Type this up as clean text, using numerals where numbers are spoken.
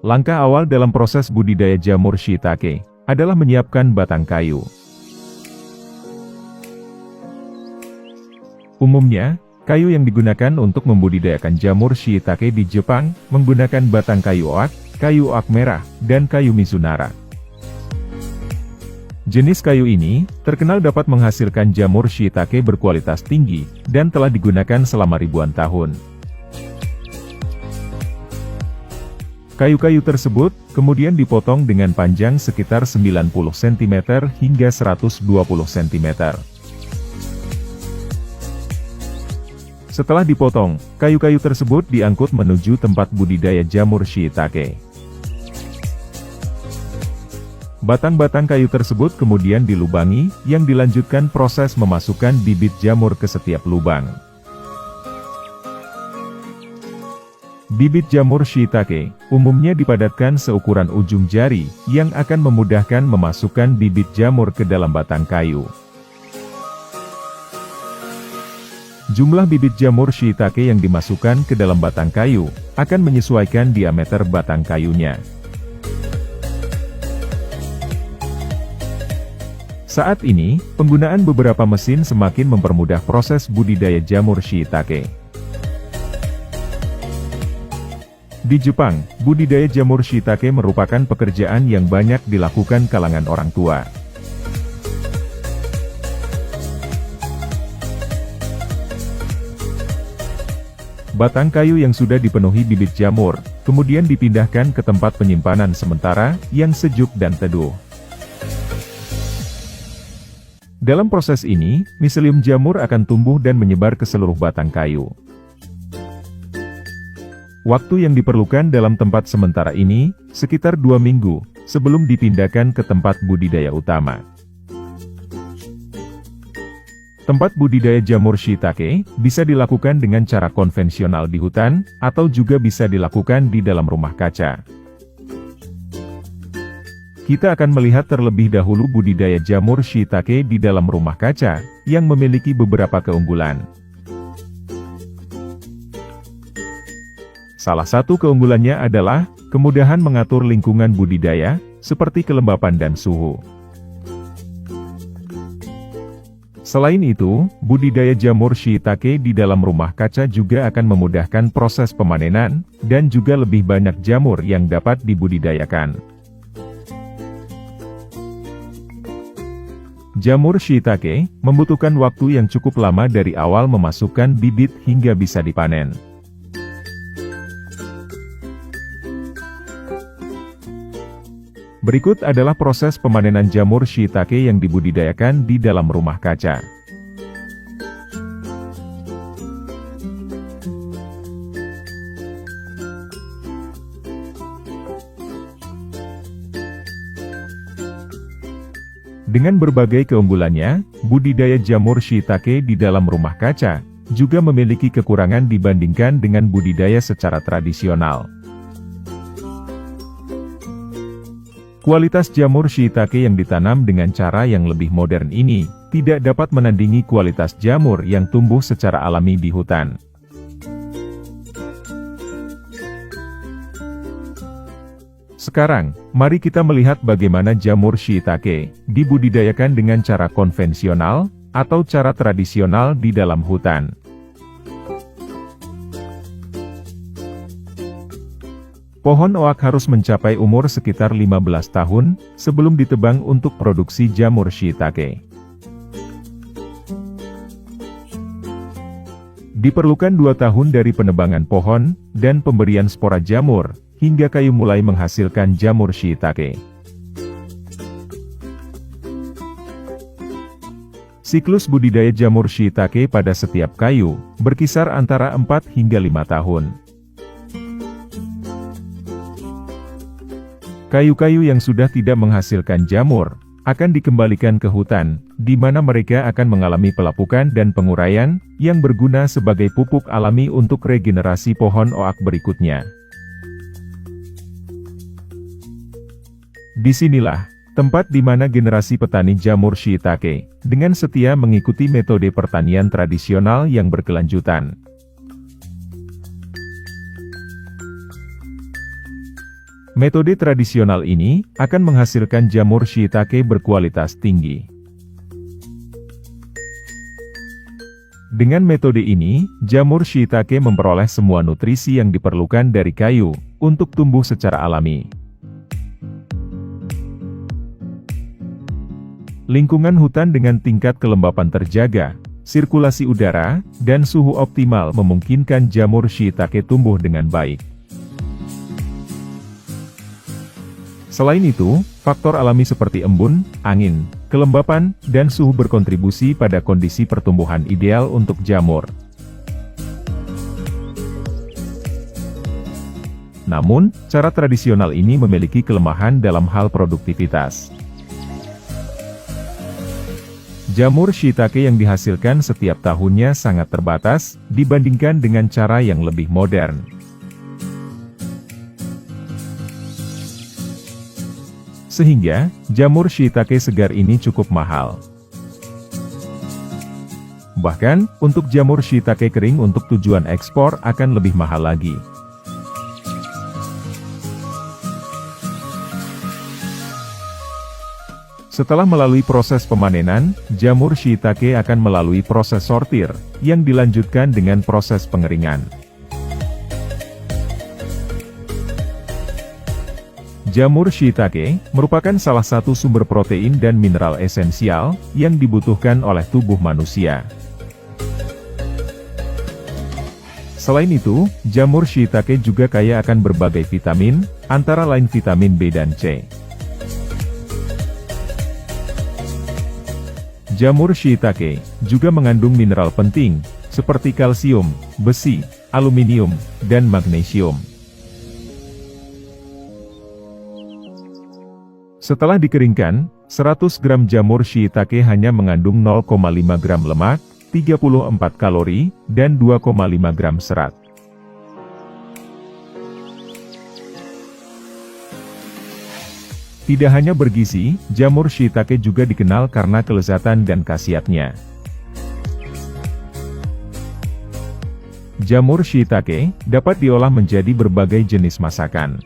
Langkah awal dalam proses budidaya jamur shiitake adalah menyiapkan batang kayu. Umumnya, kayu yang digunakan untuk membudidayakan jamur shiitake di Jepang menggunakan batang kayu oak merah, dan kayu Mizunara. Jenis kayu ini terkenal dapat menghasilkan jamur shiitake berkualitas tinggi dan telah digunakan selama ribuan tahun. Kayu-kayu tersebut kemudian dipotong dengan panjang sekitar 90 cm hingga 120 cm. Setelah dipotong, kayu-kayu tersebut diangkut menuju tempat budidaya jamur shiitake. Batang-batang kayu tersebut kemudian dilubangi, yang dilanjutkan proses memasukkan bibit jamur ke setiap lubang. Bibit jamur shiitake umumnya dipadatkan seukuran ujung jari, yang akan memudahkan memasukkan bibit jamur ke dalam batang kayu. Jumlah bibit jamur shiitake yang dimasukkan ke dalam batang kayu akan menyesuaikan diameter batang kayunya. Saat ini, penggunaan beberapa mesin semakin mempermudah proses budidaya jamur shiitake. Di Jepang, budidaya jamur shiitake merupakan pekerjaan yang banyak dilakukan kalangan orang tua. Batang kayu yang sudah dipenuhi bibit jamur, kemudian dipindahkan ke tempat penyimpanan sementara, yang sejuk dan teduh. Dalam proses ini, miselium jamur akan tumbuh dan menyebar ke seluruh batang kayu. Waktu yang diperlukan dalam tempat sementara ini, sekitar 2 minggu, sebelum dipindahkan ke tempat budidaya utama. Tempat budidaya jamur shiitake bisa dilakukan dengan cara konvensional di hutan, atau juga bisa dilakukan di dalam rumah kaca. Kita akan melihat terlebih dahulu budidaya jamur shiitake di dalam rumah kaca, yang memiliki beberapa keunggulan. Salah satu keunggulannya adalah kemudahan mengatur lingkungan budidaya, seperti kelembapan dan suhu. Selain itu, budidaya jamur shiitake di dalam rumah kaca juga akan memudahkan proses pemanenan, dan juga lebih banyak jamur yang dapat dibudidayakan. Jamur shiitake membutuhkan waktu yang cukup lama dari awal memasukkan bibit hingga bisa dipanen. Berikut adalah proses pemanenan jamur shiitake yang dibudidayakan di dalam rumah kaca. Dengan berbagai keunggulannya, budidaya jamur shiitake di dalam rumah kaca juga memiliki kekurangan dibandingkan dengan budidaya secara tradisional. Kualitas jamur shiitake yang ditanam dengan cara yang lebih modern ini, tidak dapat menandingi kualitas jamur yang tumbuh secara alami di hutan. Sekarang, mari kita melihat bagaimana jamur shiitake dibudidayakan dengan cara konvensional, atau cara tradisional di dalam hutan. Pohon oak harus mencapai umur sekitar 15 tahun, sebelum ditebang untuk produksi jamur shiitake. Diperlukan 2 tahun dari penebangan pohon, dan pemberian spora jamur, hingga kayu mulai menghasilkan jamur shiitake. Siklus budidaya jamur shiitake pada setiap kayu, berkisar antara 4 hingga 5 tahun. Kayu-kayu yang sudah tidak menghasilkan jamur, akan dikembalikan ke hutan, di mana mereka akan mengalami pelapukan dan penguraian, yang berguna sebagai pupuk alami untuk regenerasi pohon oak berikutnya. Disinilah tempat di mana generasi petani jamur shiitake, dengan setia mengikuti metode pertanian tradisional yang berkelanjutan. Metode tradisional ini akan menghasilkan jamur shiitake berkualitas tinggi. Dengan metode ini, jamur shiitake memperoleh semua nutrisi yang diperlukan dari kayu untuk tumbuh secara alami. Lingkungan hutan dengan tingkat kelembapan terjaga, sirkulasi udara, dan suhu optimal memungkinkan jamur shiitake tumbuh dengan baik. Selain itu, faktor alami seperti embun, angin, kelembapan, dan suhu berkontribusi pada kondisi pertumbuhan ideal untuk jamur. Namun, cara tradisional ini memiliki kelemahan dalam hal produktivitas. Jamur shiitake yang dihasilkan setiap tahunnya sangat terbatas, dibandingkan dengan cara yang lebih modern. Sehingga, jamur shiitake segar ini cukup mahal. Bahkan, untuk jamur shiitake kering untuk tujuan ekspor akan lebih mahal lagi. Setelah melalui proses pemanenan, jamur shiitake akan melalui proses sortir, yang dilanjutkan dengan proses pengeringan. Jamur shiitake merupakan salah satu sumber protein dan mineral esensial yang dibutuhkan oleh tubuh manusia. Selain itu, jamur shiitake juga kaya akan berbagai vitamin, antara lain vitamin B dan C. Jamur shiitake juga mengandung mineral penting, seperti kalsium, besi, aluminium, dan magnesium. Setelah dikeringkan, 100 gram jamur shiitake hanya mengandung 0,5 gram lemak, 34 kalori, dan 2,5 gram serat. Tidak hanya bergizi, jamur shiitake juga dikenal karena kelezatan dan khasiatnya. Jamur shiitake dapat diolah menjadi berbagai jenis masakan.